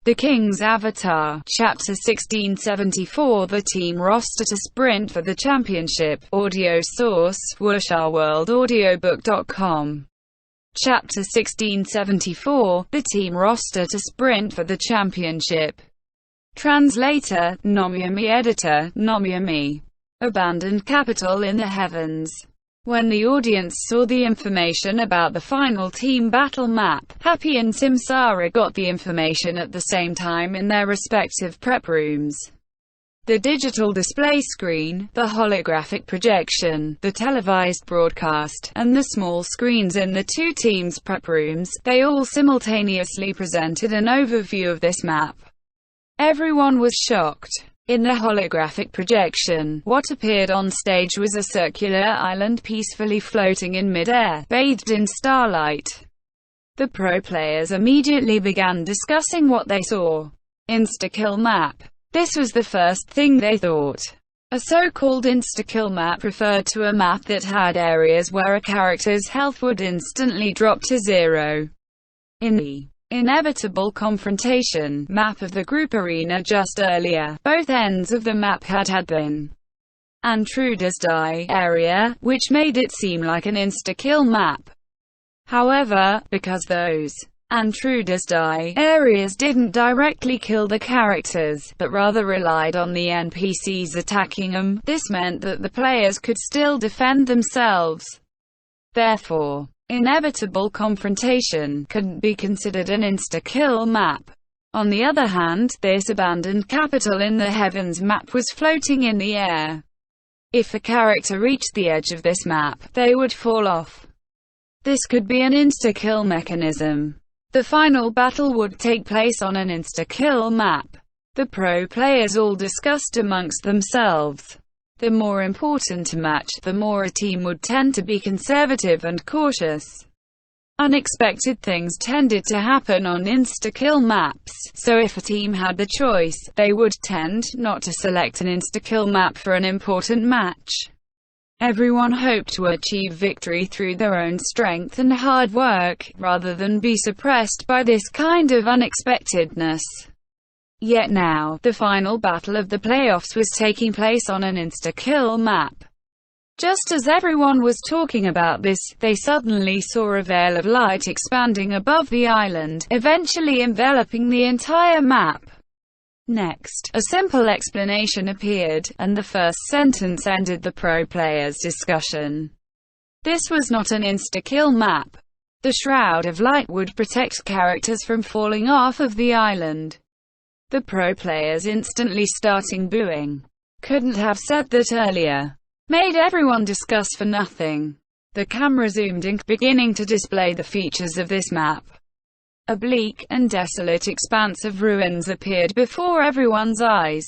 The King's Avatar, Chapter 1674. The team roster to sprint for the championship. Audio source, WurshaWorldAudiobook.com. Chapter 1674. The team roster to sprint for the championship. Translator, Nomyami. Editor, Nomyami. Abandoned capital in the heavens. When the audience saw the information about the final team battle map, Happy and Samsara got the information at the same time in their respective prep rooms. The digital display screen, the holographic projection, the televised broadcast, and the small screens in the two teams' prep rooms, they all simultaneously presented an overview of this map. Everyone was shocked. In the holographic projection, what appeared on stage was a circular island peacefully floating in mid-air, bathed in starlight. The pro players immediately began discussing what they saw. Insta-kill map. This was the first thing they thought. A so-called insta-kill map referred to a map that had areas where a character's health would instantly drop to zero. In the inevitable confrontation map of the group arena just earlier, both ends of the map had been intruders die area, which made it seem like an insta-kill map. However, because those intruders die areas didn't directly kill the characters, but rather relied on the NPCs attacking them, this meant that the players could still defend themselves. Therefore, inevitable confrontation couldn't be considered an insta-kill map. On the other hand, this abandoned capital in the heavens map was floating in the air. If a character reached the edge of this map, they would fall off. This could be an insta-kill mechanism. The final battle would take place on an insta-kill map. The pro players all discussed amongst themselves. The more important a match, the more a team would tend to be conservative and cautious. Unexpected things tended to happen on insta-kill maps, so if a team had the choice, they would tend not to select an insta-kill map for an important match. Everyone hoped to achieve victory through their own strength and hard work, rather than be suppressed by this kind of unexpectedness. Yet now, the final battle of the playoffs was taking place on an insta-kill map. Just as everyone was talking about this, they suddenly saw a veil of light expanding above the island, eventually enveloping the entire map. Next, a simple explanation appeared, and the first sentence ended the pro players' discussion. This was not an insta-kill map. The shroud of light would protect characters from falling off of the island. The pro players instantly starting booing. Couldn't have said that earlier. Made everyone discuss for nothing. The camera zoomed in, beginning to display the features of this map. A bleak and desolate expanse of ruins appeared before everyone's eyes.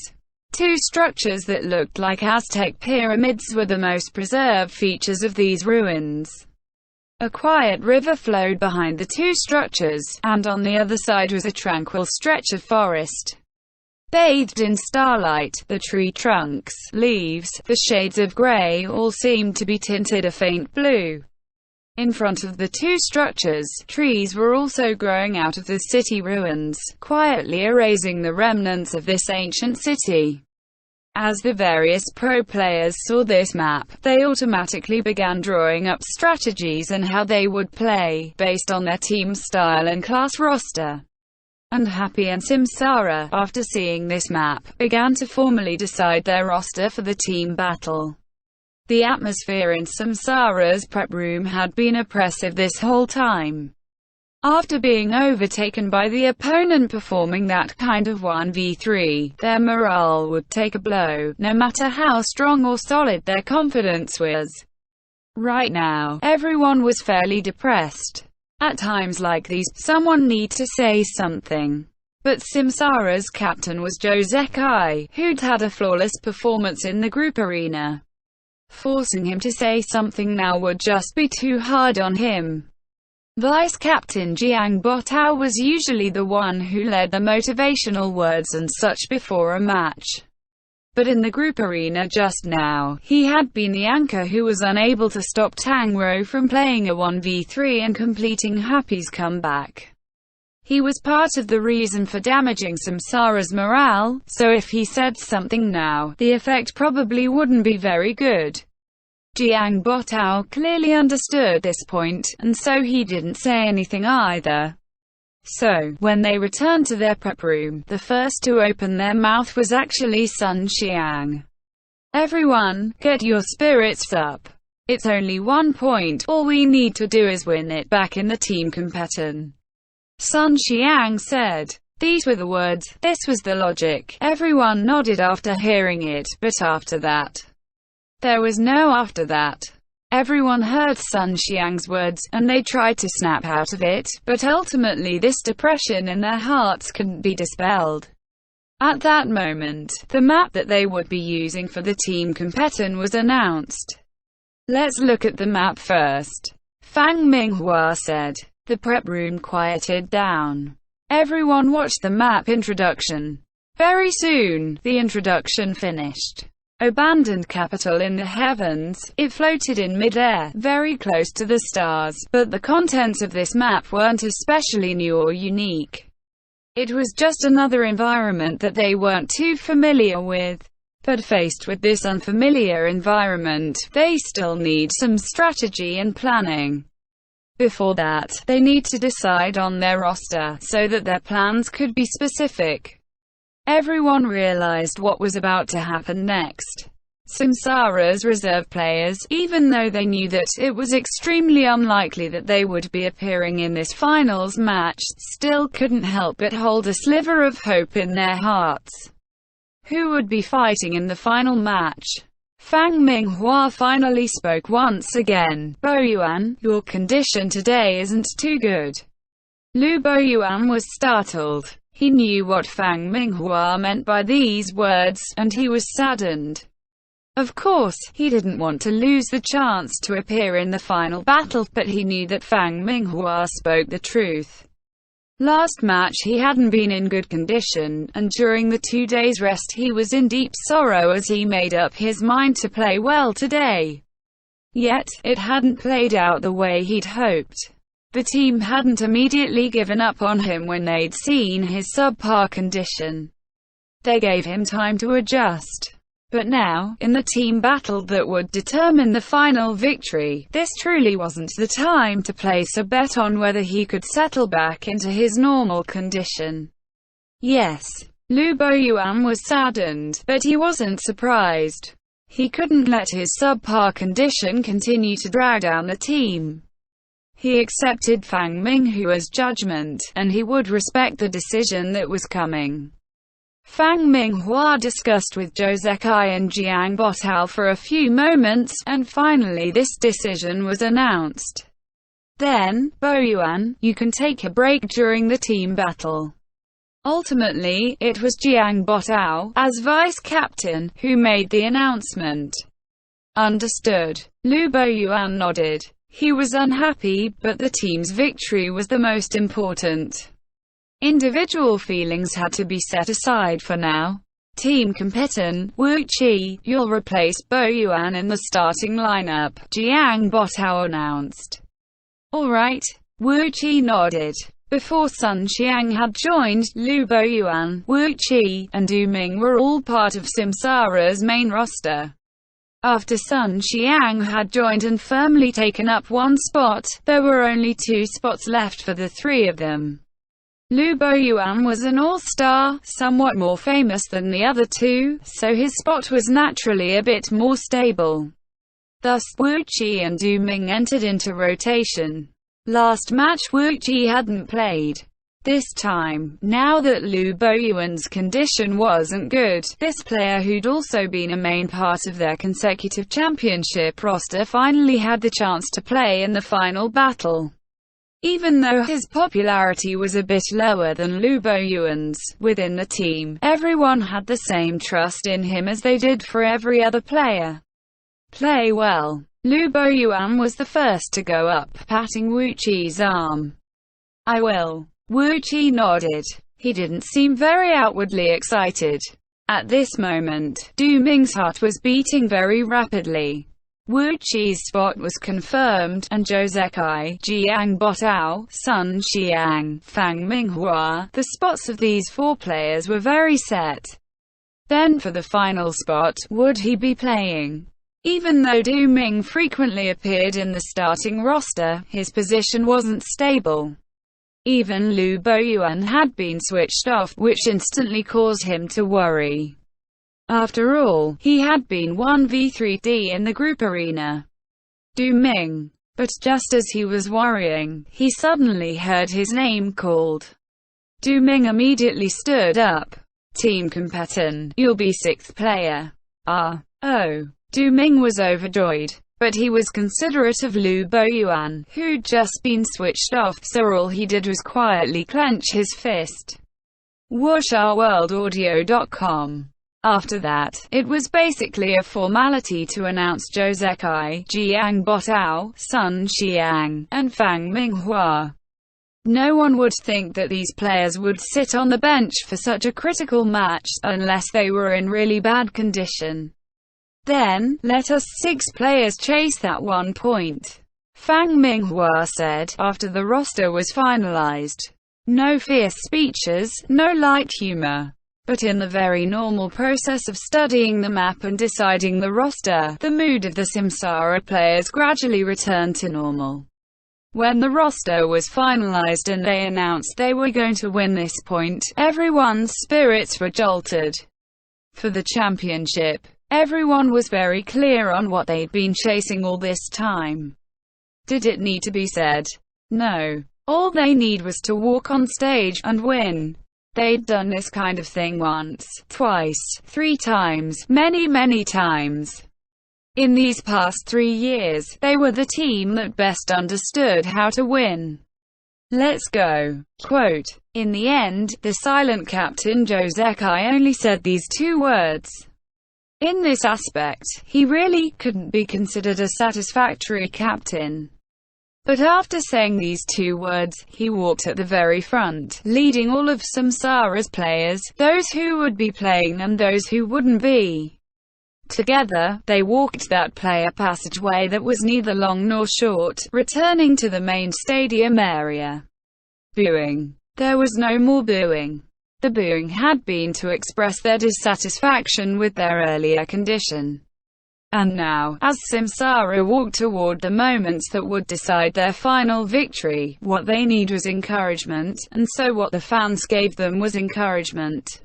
Two structures that looked like Aztec pyramids were the most preserved features of these ruins. A quiet river flowed behind the two structures, and on the other side was a tranquil stretch of forest. Bathed in starlight, the tree trunks, leaves, the shades of grey all seemed to be tinted a faint blue. In front of the two structures, trees were also growing out of the city ruins, quietly erasing the remnants of this ancient city. As the various pro players saw this map, they automatically began drawing up strategies and how they would play, based on their team style and class roster. And Happy and Samsara, after seeing this map, began to formally decide their roster for the team battle. The atmosphere in Samsara's prep room had been oppressive this whole time. After being overtaken by the opponent performing that kind of 1v3, their morale would take a blow, no matter how strong or solid their confidence was. Right now, everyone was fairly depressed. At times like these, someone needed to say something. But Samsara's captain was Josekai, who'd had a flawless performance in the group arena. Forcing him to say something now would just be too hard on him. Vice-Captain Jiang Botao was usually the one who led the motivational words and such before a match. But in the group arena just now, he had been the anchor who was unable to stop Tang Ro from playing a 1v3 and completing Happy's comeback. He was part of the reason for damaging Samsara's morale, so if he said something now, the effect probably wouldn't be very good. Jiang Botao clearly understood this point, and so he didn't say anything either. So, when they returned to their prep room, the first to open their mouth was actually Sun Xiang. "Everyone, get your spirits up. It's only 1 point, all we need to do is win it back in the team competition," Sun Xiang said. These were the words, this was the logic. Everyone nodded after hearing it, but after that, there was no after that. Everyone heard Sun Xiang's words, and they tried to snap out of it, but ultimately this depression in their hearts couldn't be dispelled. At that moment, the map that they would be using for the team competition was announced. "Let's look at the map first," Fang Minghua said. The prep room quieted down. Everyone watched the map introduction. Very soon, the introduction finished. Abandoned capital in the heavens, it floated in mid-air, very close to the stars, but the contents of this map weren't especially new or unique. It was just another environment that they weren't too familiar with. But faced with this unfamiliar environment, they still need some strategy and planning. Before that, they need to decide on their roster, so that their plans could be specific. Everyone realized what was about to happen next. Samsara's reserve players, even though they knew that it was extremely unlikely that they would be appearing in this finals match, still couldn't help but hold a sliver of hope in their hearts. Who would be fighting in the final match? Fang Minghua finally spoke once again. "Boyuan, your condition today isn't too good." Lu Boyuan was startled. He knew what Fang Minghua meant by these words, and he was saddened. Of course, he didn't want to lose the chance to appear in the final battle, but he knew that Fang Minghua spoke the truth. Last match he hadn't been in good condition, and during the 2 days rest he was in deep sorrow as he made up his mind to play well today. Yet, it hadn't played out the way he'd hoped. The team hadn't immediately given up on him when they'd seen his subpar condition. They gave him time to adjust. But now, in the team battle that would determine the final victory, this truly wasn't the time to place a bet on whether he could settle back into his normal condition. Yes, Lu Boyuan was saddened, but he wasn't surprised. He couldn't let his subpar condition continue to drag down the team. He accepted Fang Minghua's judgment, and he would respect the decision that was coming. Fang Minghua discussed with Zhou Zekai and Jiang Botao for a few moments, and finally this decision was announced. Then, Boyuan, you can take a break during the team battle. Ultimately, it was Jiang Botao, as vice-captain, who made the announcement. Understood. Lu Boyuan nodded. He was unhappy, but the team's victory was the most important. Individual feelings had to be set aside for now. Team competition, Wu Qi, you'll replace Boyuan in the starting lineup, Jiang Botao announced. Alright. Wu Qi nodded. Before Sun Xiang had joined, Lu Boyuan, Wu Qi, and Du Ming were all part of Samsara's main roster. After Sun Xiang had joined and firmly taken up one spot, there were only 2 spots left for the 3 of them. Lu Boyuan was an all-star, somewhat more famous than the other 2, so his spot was naturally a bit more stable. Thus, Wu Qi and Du Ming entered into rotation. Last match Wu Qi hadn't played. This time, now that Lu Boyuan's condition wasn't good, this player who'd also been a main part of their consecutive championship roster finally had the chance to play in the final battle. Even though his popularity was a bit lower than Lu Boyuan's, within the team, everyone had the same trust in him as they did for every other player. Play well. Lu Boyuan was the first to go up, patting Wu Qi's arm. I will. Wu Qi nodded. He didn't seem very outwardly excited. At this moment, Du Ming's heart was beating very rapidly. Wu Qi's spot was confirmed, and Zhou Zekai, Jiang Botao, Sun Xiang, Fang Minghua, the spots of these four players were very set. Then for the final spot, would he be playing? Even though Du Ming frequently appeared in the starting roster, his position wasn't stable. Even Liu Boyuan had been switched off, which instantly caused him to worry. After all, he had been 1v3d in the group arena. Du Ming. But just as he was worrying, he suddenly heard his name called. Du Ming immediately stood up. Team Competition, you'll be 6th player. Oh. Du Ming was overjoyed. But he was considerate of Liu Boyuan, who'd just been switched off, so all he did was quietly clench his fist. WuxaWorldAudio.com. After that, it was basically a formality to announce Zhou Zekai, Jiang Botao, Sun Xiang, and Fang Minghua. No one would think that these players would sit on the bench for such a critical match, unless they were in really bad condition. Then, let us 6 players chase that 1 point. Fang Minghua said, after the roster was finalized. No fierce speeches, no light humor. But in the very normal process of studying the map and deciding the roster, the mood of the Samsara players gradually returned to normal. When the roster was finalized and they announced they were going to win this point, everyone's spirits were jolted. For the championship, everyone was very clear on what they'd been chasing all this time. Did it need to be said? No. All they need was to walk on stage and win. They'd done this kind of thing once, twice, 3 times, many times. In these past 3 years, they were the team that best understood how to win. Let's go. Quote, in the end, the silent captain Zhou Zekai only said these 2 words. In this aspect, he really couldn't be considered a satisfactory captain. But after saying these 2 words, he walked at the very front, leading all of Samsara's players, those who would be playing and those who wouldn't be. Together, they walked that player passageway that was neither long nor short, returning to the main stadium area. Booing. There was no more booing. The booing had been to express their dissatisfaction with their earlier condition. And now, as Samsara walked toward the moments that would decide their final victory, what they need was encouragement, and so what the fans gave them was encouragement.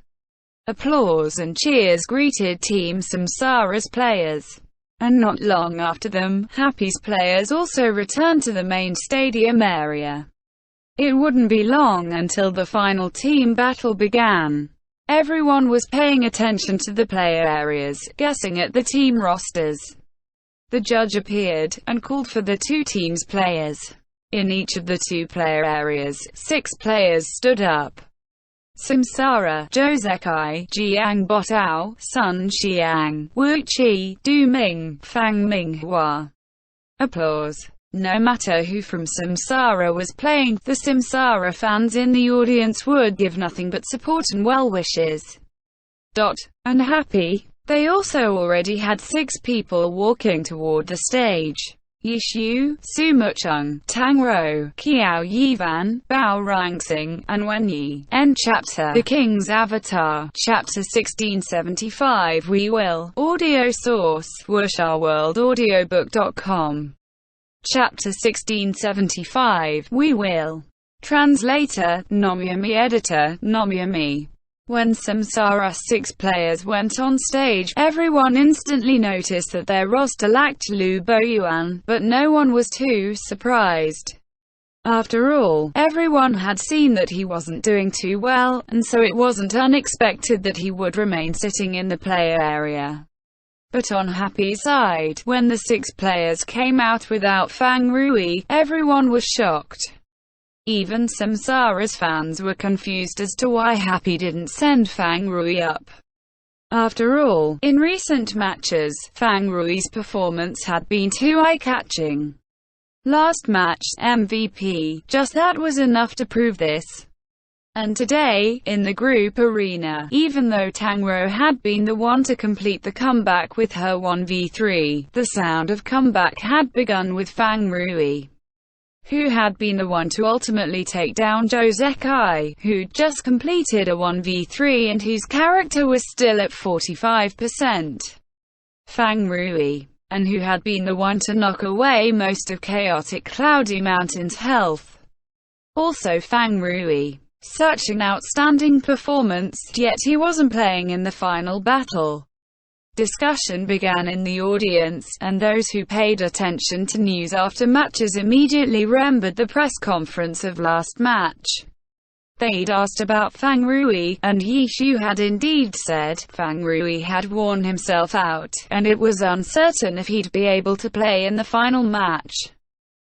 Applause and cheers greeted Team Samsara's players. And not long after them, Happy's players also returned to the main stadium area. It wouldn't be long until the final team battle began. Everyone was paying attention to the player areas, guessing at the team rosters. The judge appeared, and called for the 2 teams' players. In each of the 2 player areas, 6 players stood up. Samsara, Zhou Zekai, Jiang Botao, Sun Xiang, Wu Qi, Du Ming, Fang Minghua. Applause. No matter who from Samsara was playing, the Samsara fans in the audience would give nothing but support and well wishes. And Happy. They also already had 6 people walking toward the stage. Yishu, Su Mucheng, Tang Rou, Qiao Yivan, Bao Rangxing, and Wen Yi. End chapter. The King's Avatar. Chapter 1675. We Will. Audio source. WuxaWorldAudiobook.com. Chapter 1675. We Will. Translator, Nomyami. Editor, Nomyami. When Samsara's 6 players went on stage, everyone instantly noticed that their roster lacked Liu Boyuan, but no one was too surprised. After all, everyone had seen that he wasn't doing too well, and so it wasn't unexpected that he would remain sitting in the player area. But on Happy's side, when the 6 players came out without Fang Rui, everyone was shocked. Even Samsara's fans were confused as to why Happy didn't send Fang Rui up. After all, in recent matches, Fang Rui's performance had been too eye-catching. Last match, MVP, just that was enough to prove this. And today, in the group arena, even though Tang Rou had been the one to complete the comeback with her 1v3, the sound of comeback had begun with Fang Rui, who had been the one to ultimately take down Zhou Zekai, who'd just completed a 1v3 and whose character was still at 45%. Fang Rui, and who had been the one to knock away most of Chaotic Cloudy Mountain's health. Also Fang Rui. Such an outstanding performance, yet he wasn't playing in the final battle. Discussion began in the audience, and those who paid attention to news after matches immediately remembered the press conference of last match. They'd asked about Fang Rui, and Yi Shu had indeed said Fang Rui had worn himself out, and it was uncertain if he'd be able to play in the final match.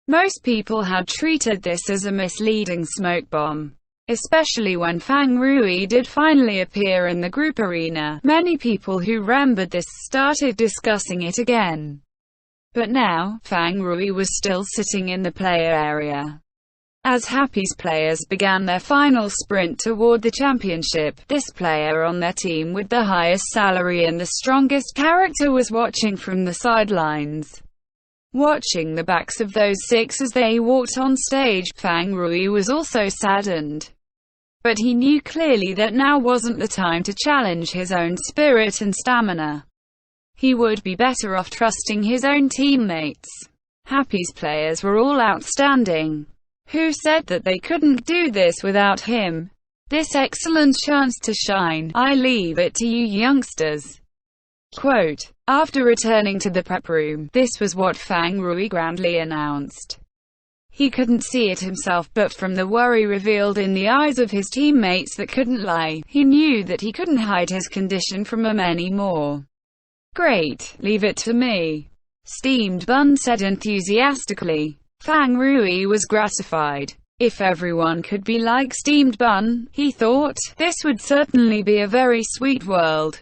Most people had treated this as a misleading smoke bomb. Especially when Fang Rui did finally appear in the group arena, many people who remembered this started discussing it again. But now, Fang Rui was still sitting in the player area. As Happy's players began their final sprint toward the championship, this player on their team with the highest salary and the strongest character was watching from the sidelines. Watching the backs of those six as they walked on stage, Fang Rui was also saddened. But he knew clearly that now wasn't the time to challenge his own spirit and stamina. He would be better off trusting his own teammates. Happy's players were all outstanding. Who said that they couldn't do this without him? This excellent chance to shine, I leave it to you youngsters. Quote, after returning to the prep room, this was what Fang Rui grandly announced. He couldn't see it himself, but from the worry revealed in the eyes of his teammates that couldn't lie, he knew that he couldn't hide his condition from them anymore. Great, leave it to me. Steamed Bun said enthusiastically. Fang Rui was gratified. If everyone could be like Steamed Bun, he thought, this would certainly be a very sweet world.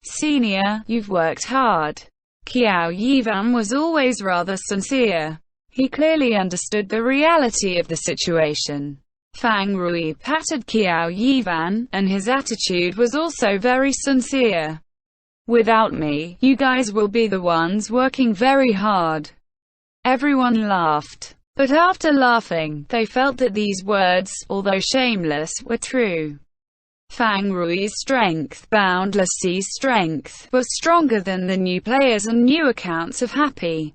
Senior, you've worked hard. Qiao Yivan was always rather sincere. He clearly understood the reality of the situation. Fang Rui patted Qiao Yivan, and his attitude was also very sincere. Without me, you guys will be the ones working very hard. Everyone laughed. But after laughing, they felt that these words, although shameless, were true. Fang Rui's strength, Boundless Sea's strength, was stronger than the new players and new accounts of Happy.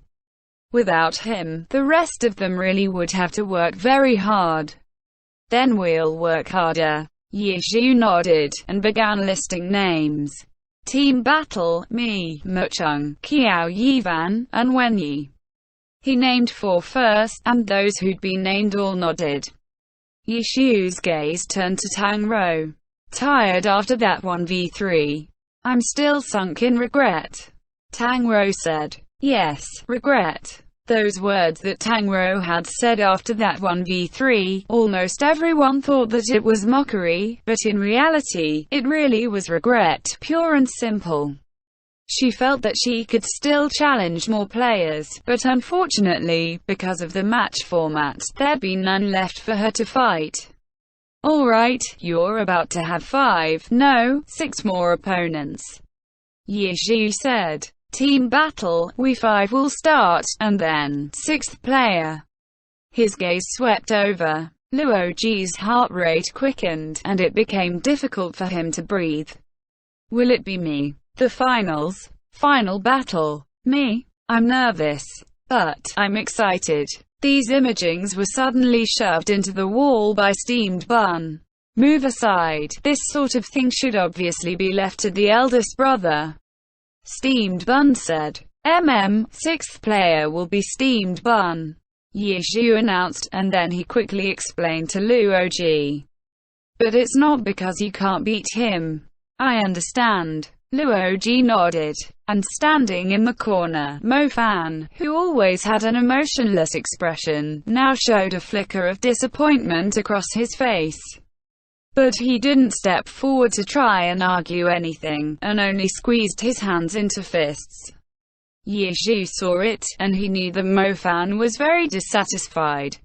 Without him, the rest of them really would have to work very hard. Then we'll work harder. Yi Shu nodded, and began listing names. Team Battle, me, Mucheng, Qiao Yivan, and Wenyi. He named 4 first, and those who'd been named all nodded. Yi Shu's gaze turned to Tang Rou. Tired after that 1v3? I'm still sunk in regret. Tang Rou said. Yes, regret. Those words that Tang Rou had said after that 1v3, almost everyone thought that it was mockery, but in reality, it really was regret, pure and simple. She felt that she could still challenge more players, but unfortunately, because of the match format, there'd be none left for her to fight. Alright, you're about to have 5, no, 6 more opponents. Yi Shu said. Team battle, we 5 will start, and then, 6th player. His gaze swept over. Luoji's heart rate quickened, and it became difficult for him to breathe. Will it be me? The finals? Final battle? Me? I'm nervous. But, I'm excited. These imagings were suddenly shoved into the wall by Steamed Bun. Move aside. This sort of thing should obviously be left to the eldest brother. Steamed Bun said. 6th player will be Steamed Bun. Yi Shu announced, and then he quickly explained to Luoji. But it's not because you can't beat him. I understand. Luoji nodded. And standing in the corner, Mo Fan, who always had an emotionless expression, now showed a flicker of disappointment across his face. But he didn't step forward to try and argue anything, and only squeezed his hands into fists. Yi Shu saw it, and he knew that Mo Fan was very dissatisfied.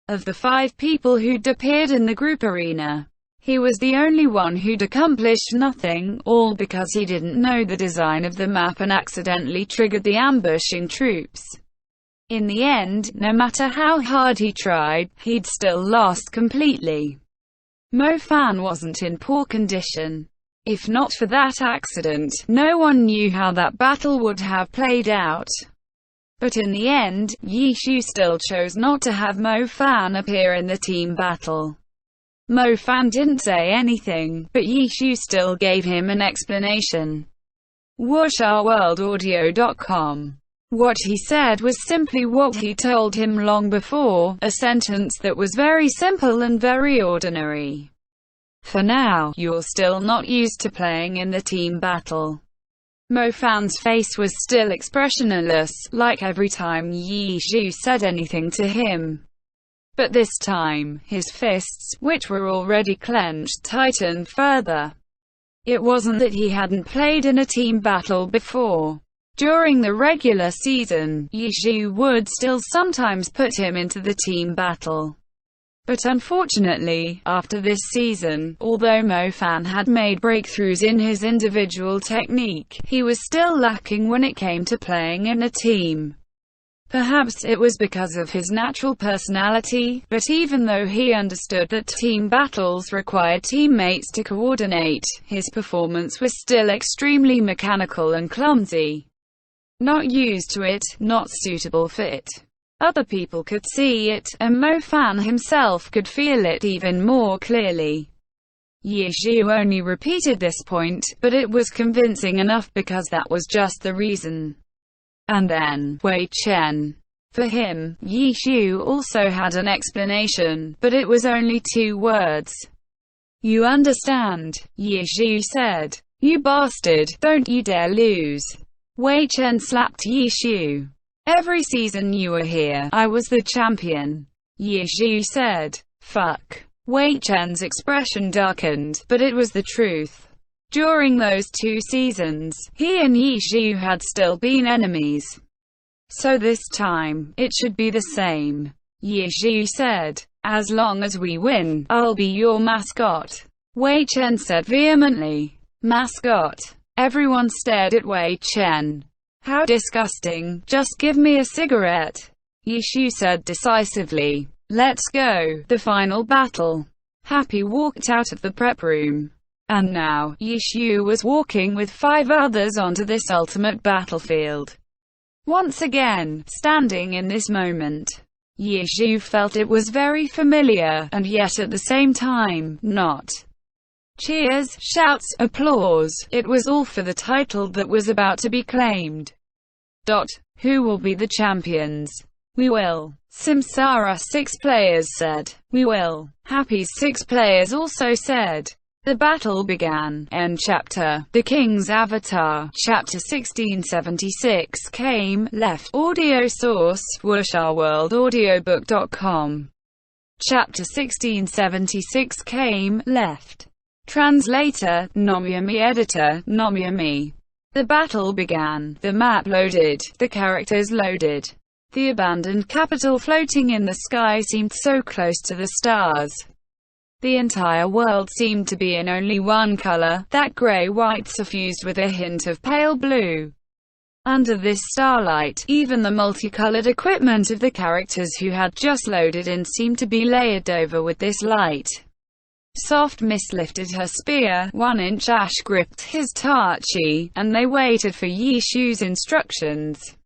Of the 5 people who'd appeared in the group arena, he was the only one who'd accomplished nothing, all because he didn't know the design of the map and accidentally triggered the ambushing troops. In the end, no matter how hard he tried, he'd still lost completely. Mo Fan wasn't in poor condition. If not for that accident, no one knew how that battle would have played out. But in the end, Yishu still chose not to have Mo Fan appear in the team battle. Mo Fan didn't say anything, but Yishu still gave him an explanation. WuxRWorldAudio.com. What he said was simply what he told him long before, a sentence that was very simple and very ordinary. For now, you're still not used to playing in the team battle. Mo Fan's face was still expressionless, like every time Yishu said anything to him. But this time, his fists, which were already clenched, tightened further. It wasn't that he hadn't played in a team battle before. During the regular season, Yishu would still sometimes put him into the team battle. But unfortunately, after this season, although Mo Fan had made breakthroughs in his individual technique, he was still lacking when it came to playing in a team. Perhaps it was because of his natural personality, but even though he understood that team battles required teammates to coordinate, his performance was still extremely mechanical and clumsy. Not used to it, not suitable for it. Other people could see it, and Mo Fan himself could feel it even more clearly. Yishu only repeated this point, but it was convincing enough because that was just the reason. And then, Wei Chen. For him, Yishu also had an explanation, but it was only 2 words. You understand, Yishu said. You bastard, don't you dare lose. Wei Chen slapped Yishu. Every season you were here, I was the champion. Yishu said. Fuck. Wei Chen's expression darkened, but it was the truth. During those 2 seasons, he and Yishu had still been enemies. So this time, it should be the same. Yishu said. As long as we win, I'll be your mascot. Wei Chen said vehemently. Mascot. Everyone stared at Wei Chen. How disgusting, just give me a cigarette. Yishu said decisively. Let's go, the final battle. Happy walked out of the prep room. And now, Yishu was walking with 5 others onto this ultimate battlefield. Once again, standing in this moment, Yishu felt it was very familiar, and yet at the same time, not. Cheers, shouts, applause, it was all for the title that was about to be claimed. Who will be the champions? We will. Samsara 6 players said. We will. Happy's 6 players also said. The battle began. End chapter. The King's Avatar. Chapter 1676 came, left. Audio source, WuxRWorldAudiobook.com. Chapter 1676 came, left. Translator, Nomyami. Editor, Nomyami. The battle began. The map loaded. The characters loaded. The abandoned capital floating in the sky seemed so close to the stars. The entire world seemed to be in only one color, that gray-white suffused with a hint of pale blue. Under this starlight, even the multicolored equipment of the characters who had just loaded in seemed to be layered over with this light. Soft Mist lifted her spear, 1-inch Ash gripped his Tachi, and they waited for Yishu's instructions.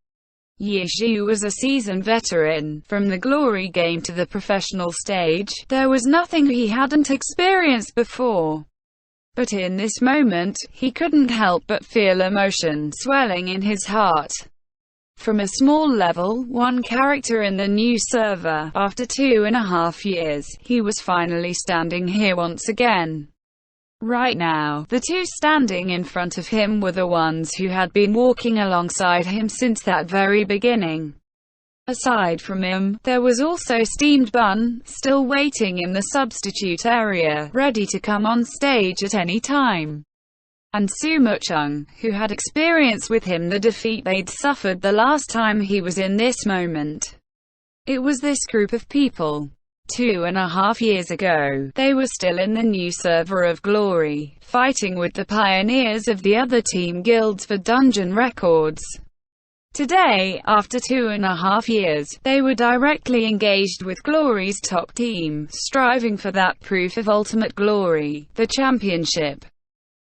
Yishu was a seasoned veteran. From the glory game to the professional stage, there was nothing he hadn't experienced before. But in this moment, he couldn't help but feel emotion swelling in his heart. From a small level 1 character in the new server, after 2.5 years, he was finally standing here once again. Right now, the 2 standing in front of him were the ones who had been walking alongside him since that very beginning. Aside from him, there was also Steamed Bun, still waiting in the substitute area, ready to come on stage at any time. And Sumuchung, who had experience with him the defeat they'd suffered the last time he was in this moment. It was this group of people 2.5 years ago, they were still in the new server of glory, fighting with the pioneers of the other team guilds for dungeon records. Today, after 2.5 years, they were directly engaged with Glory's top team, striving for that proof of ultimate glory, the championship.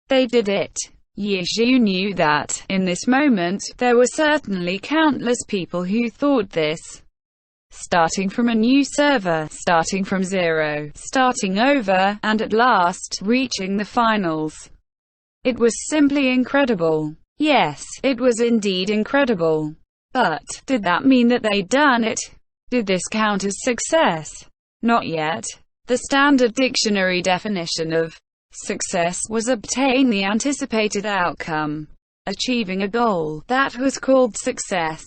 They did it. Yizhu knew that, in this moment, there were certainly countless people who thought this. Starting from a new server, starting from zero, starting over, and at last, reaching the finals. It was simply incredible. Yes, it was indeed incredible. But, did that mean that they'd done it? Did this count as success? Not yet. The standard dictionary definition of success was obtain the anticipated outcome. Achieving a goal, that was called success.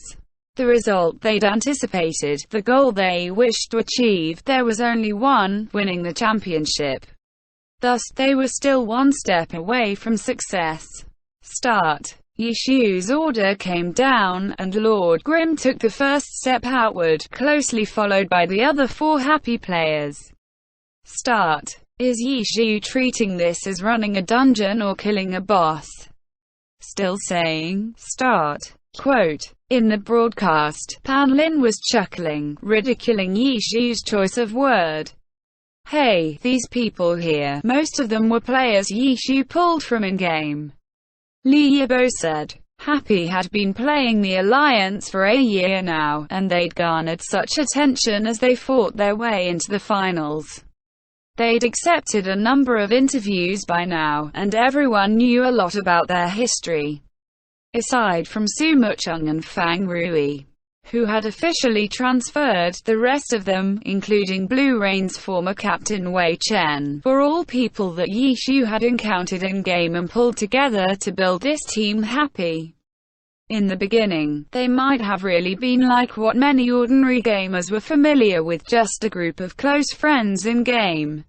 The result they'd anticipated, the goal they wished to achieve, there was only one, winning the championship. Thus, they were still one step away from success. Start. Yishu's order came down, and Lord Grimm took the first step outward, closely followed by the other 4 happy players. Start. Is Yishu treating this as running a dungeon or killing a boss? Still saying, start. Quote. In the broadcast, Pan Lin was chuckling, ridiculing Yishu's choice of word. Hey, these people here, most of them were players Yishu pulled from in-game. Li Yibo said. Happy had been playing the Alliance for a year now, and they'd garnered such attention as they fought their way into the finals. They'd accepted a number of interviews by now, and everyone knew a lot about their history. Aside from Su Mucheng and Fang Rui, who had officially transferred, the rest of them, including Blue Rain's former captain Wei Chen, were all people that Yishu had encountered in-game and pulled together to build this team happy. In the beginning, they might have really been like what many ordinary gamers were familiar with, just a group of close friends in-game.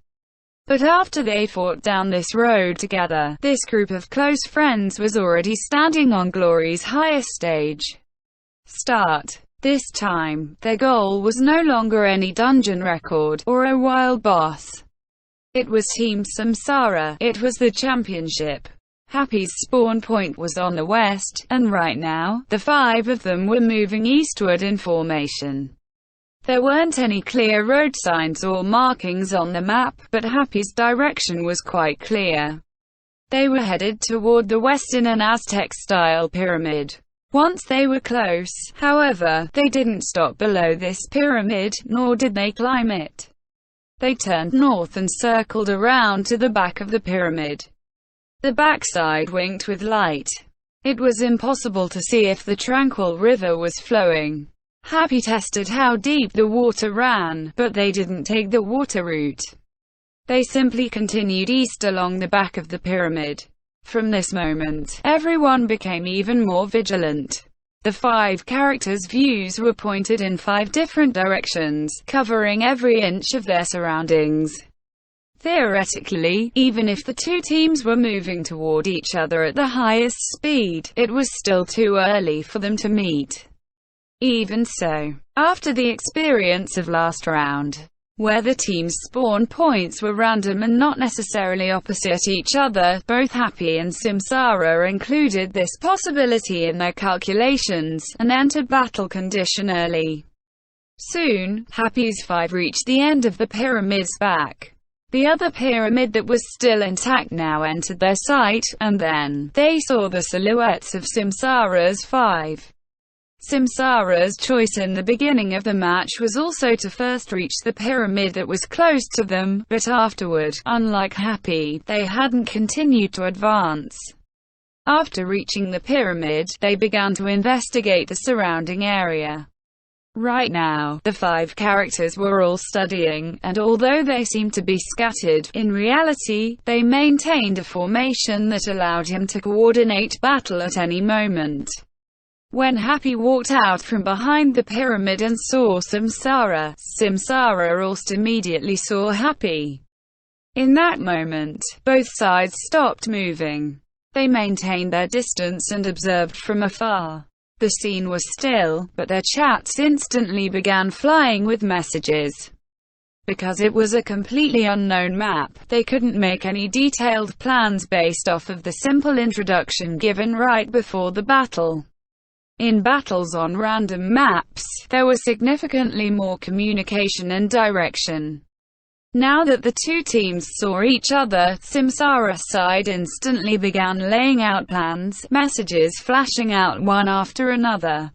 But after they fought down this road together, this group of close friends was already standing on Glory's highest stage. Start. This time, their goal was no longer any dungeon record, or a wild boss. It was Team Samsara, it was the championship. Happy's spawn point was on the west, and right now, the 5 of them were moving eastward in formation. There weren't any clear road signs or markings on the map, but Happy's direction was quite clear. They were headed toward the west in an Aztec-style pyramid. Once they were close, however, they didn't stop below this pyramid, nor did they climb it. They turned north and circled around to the back of the pyramid. The backside winked with light. It was impossible to see if the tranquil river was flowing. Happy tested how deep the water ran, but they didn't take the water route. They simply continued east along the back of the pyramid. From this moment, everyone became even more vigilant. The 5 characters' views were pointed in 5 different directions, covering every inch of their surroundings. Theoretically, even if the 2 teams were moving toward each other at the highest speed, it was still too early for them to meet. Even so, after the experience of last round, where the team's spawn points were random and not necessarily opposite each other, both Happy and Samsara included this possibility in their calculations, and entered battle condition early. Soon, Happy's 5 reached the end of the pyramid's back. The other pyramid that was still intact now entered their sight, and then, they saw the silhouettes of Samsara's 5. Samsara's choice in the beginning of the match was also to first reach the pyramid that was close to them, but afterward, unlike Happy, they hadn't continued to advance. After reaching the pyramid, they began to investigate the surrounding area. Right now, the 5 characters were all studying, and although they seemed to be scattered, in reality, they maintained a formation that allowed him to coordinate battle at any moment. When Happy walked out from behind the pyramid and saw Samsara, Samsara almost immediately saw Happy. In that moment, both sides stopped moving. They maintained their distance and observed from afar. The scene was still, but their chats instantly began flying with messages. Because it was a completely unknown map, they couldn't make any detailed plans based off of the simple introduction given right before the battle. In battles on random maps, there was significantly more communication and direction. Now that the two teams saw each other, Samsara's side instantly began laying out plans, messages flashing out one after another.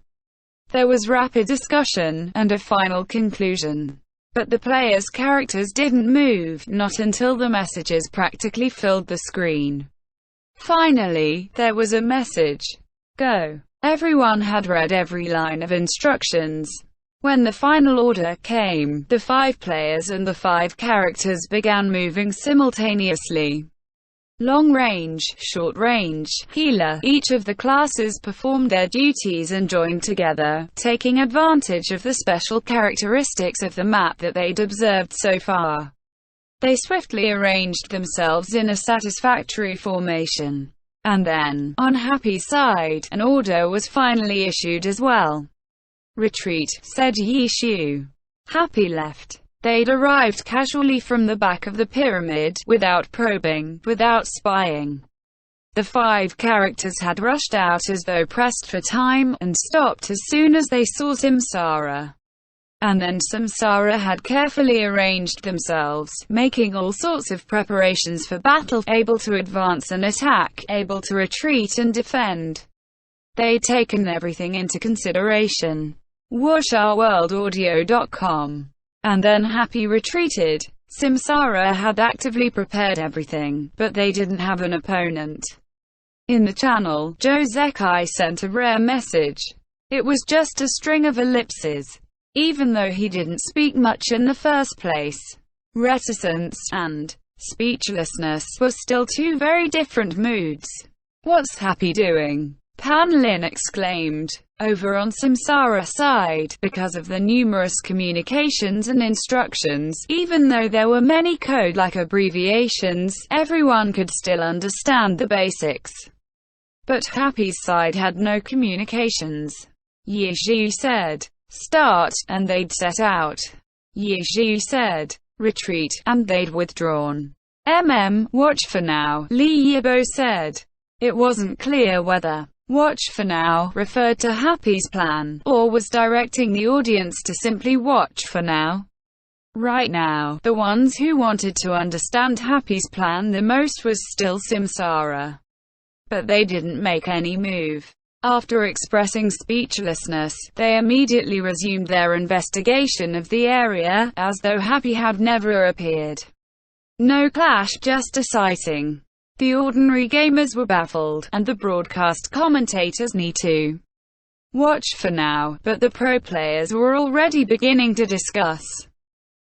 There was rapid discussion, and a final conclusion. But the players' characters didn't move, not until the messages practically filled the screen. Finally, there was a message. Go. Everyone had read every line of instructions. When the final order came, the 5 players and the 5 characters began moving simultaneously. Long range, short range, healer, each of the classes performed their duties and joined together, taking advantage of the special characteristics of the map that they'd observed so far. They swiftly arranged themselves in a satisfactory formation. And then, on Happy's side, an order was finally issued as well. Retreat, said Yishu. Happy left. They'd arrived casually from the back of the pyramid, without probing, without spying. The 5 characters had rushed out as though pressed for time, and stopped as soon as they saw Samsara. And then Samsara had carefully arranged themselves, making all sorts of preparations for battle, able to advance and attack, able to retreat and defend. They'd taken everything into consideration. WashOurWorldAudio.com. And then Happy retreated. Samsara had actively prepared everything, but they didn't have an opponent. In the channel, Joe Zekai sent a rare message. It was just a string of ellipses. Even though he didn't speak much in the first place. Reticence and speechlessness were still 2 very different moods. What's Happy doing? Pan Lin exclaimed. Over on Samsara's side, because of the numerous communications and instructions, even though there were many code-like abbreviations, everyone could still understand the basics. But Happy's side had no communications. Yizhu said, "Start," and they'd set out. Yizhu said, "Retreat," and they'd withdrawn. Watch for now, Li Yibo said. It wasn't clear whether "watch for now" referred to Happy's plan, or was directing the audience to simply watch for now. Right now, the ones who wanted to understand Happy's plan the most was still Samsara. But they didn't make any move. After expressing speechlessness, they immediately resumed their investigation of the area, as though Happy had never appeared. No clash, just a sighting. The ordinary gamers were baffled, and the broadcast commentators need to watch for now, but the pro players were already beginning to discuss.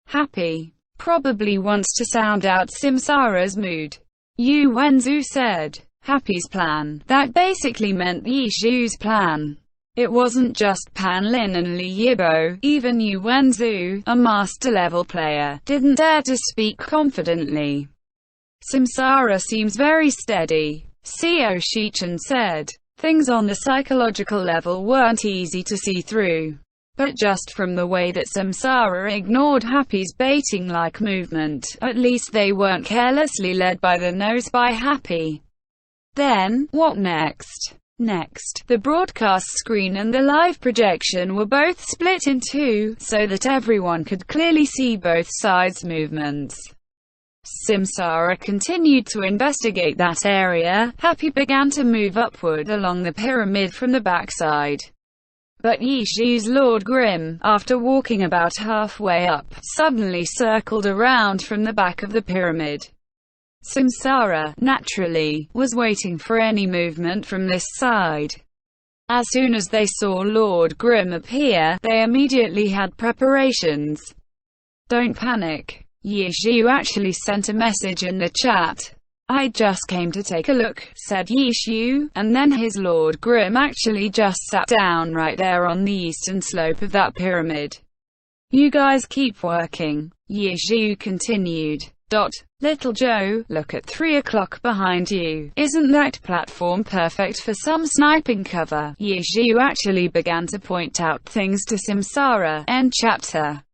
Happy probably wants to sound out Samsara's mood. Yu Wenzu said. Happy's plan. That basically meant Yishu's plan. It wasn't just Pan Lin and Li Yibo, even Yu Wenzu, a master-level player, didn't dare to speak confidently. Samsara seems very steady, Xiao Shichen said. Things on the psychological level weren't easy to see through. But just from the way that Samsara ignored Happy's baiting-like movement, at least they weren't carelessly led by the nose by Happy. Then, what next? Next, the broadcast screen and the live projection were both split in 2, so that everyone could clearly see both sides' movements. Samsara continued to investigate that area. Happy began to move upward along the pyramid from the backside. But Yishu's Lord Grimm, after walking about halfway up, suddenly circled around from the back of the pyramid. Samsara, naturally, was waiting for any movement from this side. As soon as they saw Lord Grimm appear, they immediately had preparations. Don't panic. Yishu actually sent a message in the chat. I just came to take a look, said Yishu, and then his Lord Grimm actually just sat down right there on the eastern slope of that pyramid. You guys keep working, Yishu continued. Little Joe, look at 3 o'clock behind you. Isn't that platform perfect for some sniping cover? Yishu actually began to point out things to Samsara. End chapter.